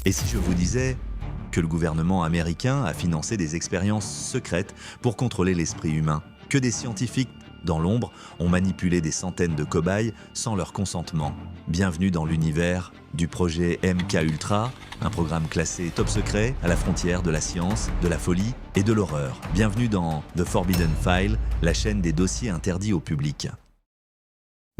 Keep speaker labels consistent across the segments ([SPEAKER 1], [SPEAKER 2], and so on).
[SPEAKER 1] Et si je vous disais que le gouvernement américain a financé des expériences secrètes pour contrôler l'esprit humain, que des scientifiques dans l'ombre ont manipulé des centaines de cobayes sans leur consentement. Bienvenue dans l'univers du projet MKUltra, un programme classé top secret à la frontière de la science, de la folie et de l'horreur. Bienvenue dans The Forbidden File, la chaîne des dossiers interdits au public.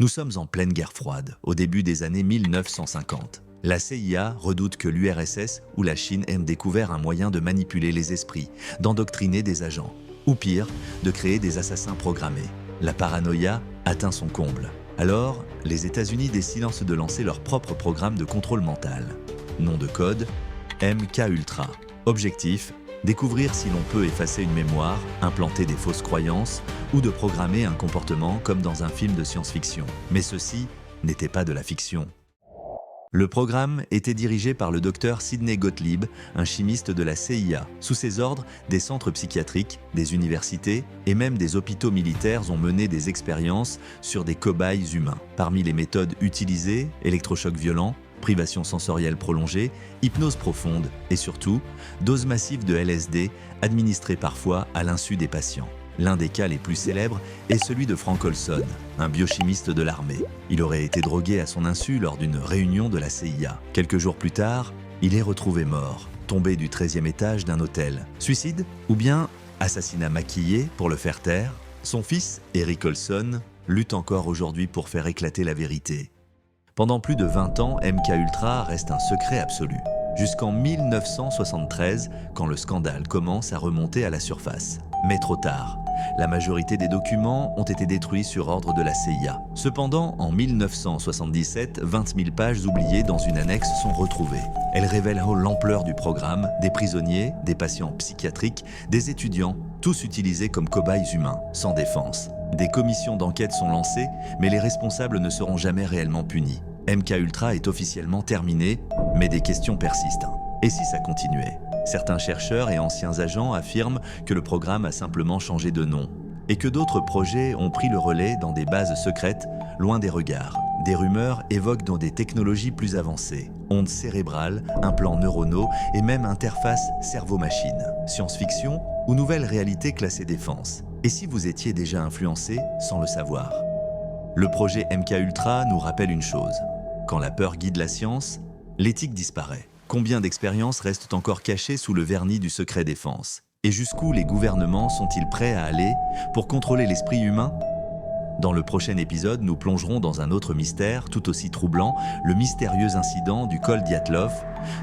[SPEAKER 1] Nous sommes en pleine guerre froide, au début des années 1950. La CIA redoute que l'URSS ou la Chine aient découvert un moyen de manipuler les esprits, d'endoctriner des agents, ou pire, de créer des assassins programmés. La paranoïa atteint son comble. Alors, les États-Unis décident de lancer leur propre programme de contrôle mental. Nom de code, MKUltra. Objectif, découvrir si l'on peut effacer une mémoire, implanter des fausses croyances ou de programmer un comportement comme dans un film de science-fiction. Mais ceci n'était pas de la fiction. Le programme était dirigé par le docteur Sidney Gottlieb, un chimiste de la CIA. Sous ses ordres, des centres psychiatriques, des universités et même des hôpitaux militaires ont mené des expériences sur des cobayes humains. Parmi les méthodes utilisées, électrochocs violents, privation sensorielle prolongée, hypnose profonde et surtout, doses massives de LSD administrées parfois à l'insu des patients. L'un des cas les plus célèbres est celui de Frank Olson, un biochimiste de l'armée. Il aurait été drogué à son insu lors d'une réunion de la CIA. Quelques jours plus tard, il est retrouvé mort, tombé du 13e étage d'un hôtel. Suicide ou bien assassinat maquillé pour le faire taire? Son fils, Eric Olson, lutte encore aujourd'hui pour faire éclater la vérité. Pendant plus de 20 ans, MKUltra reste un secret absolu. Jusqu'en 1973, quand le scandale commence à remonter à la surface. Mais trop tard. La majorité des documents ont été détruits sur ordre de la CIA. Cependant, en 1977, 20 000 pages oubliées dans une annexe sont retrouvées. Elles révèlent l'ampleur du programme, des prisonniers, des patients psychiatriques, des étudiants, tous utilisés comme cobayes humains, sans défense. Des commissions d'enquête sont lancées, mais les responsables ne seront jamais réellement punis. MKUltra est officiellement terminé, mais des questions persistent. Et si ça continuait ? Certains chercheurs et anciens agents affirment que le programme a simplement changé de nom et que d'autres projets ont pris le relais dans des bases secrètes, loin des regards. Des rumeurs évoquent dans des technologies plus avancées, ondes cérébrales, implants neuronaux et même interface cerveau-machine. Science-fiction ou nouvelle réalité classée défense. Et si vous étiez déjà influencé sans le savoir ? Le projet MKUltra nous rappelle une chose. Quand la peur guide la science, l'éthique disparaît. Combien d'expériences restent encore cachées sous le vernis du secret défense? Et jusqu'où les gouvernements sont-ils prêts à aller pour contrôler l'esprit humain? Dans le prochain épisode, nous plongerons dans un autre mystère tout aussi troublant, le mystérieux incident du col Dyatlov,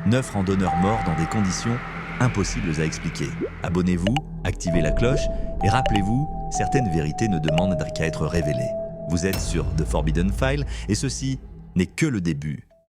[SPEAKER 1] 9 randonneurs morts dans des conditions impossibles à expliquer. Abonnez-vous, activez la cloche et rappelez-vous, certaines vérités ne demandent qu'à être révélées. Vous êtes sur The Forbidden File et ceci n'est que le début.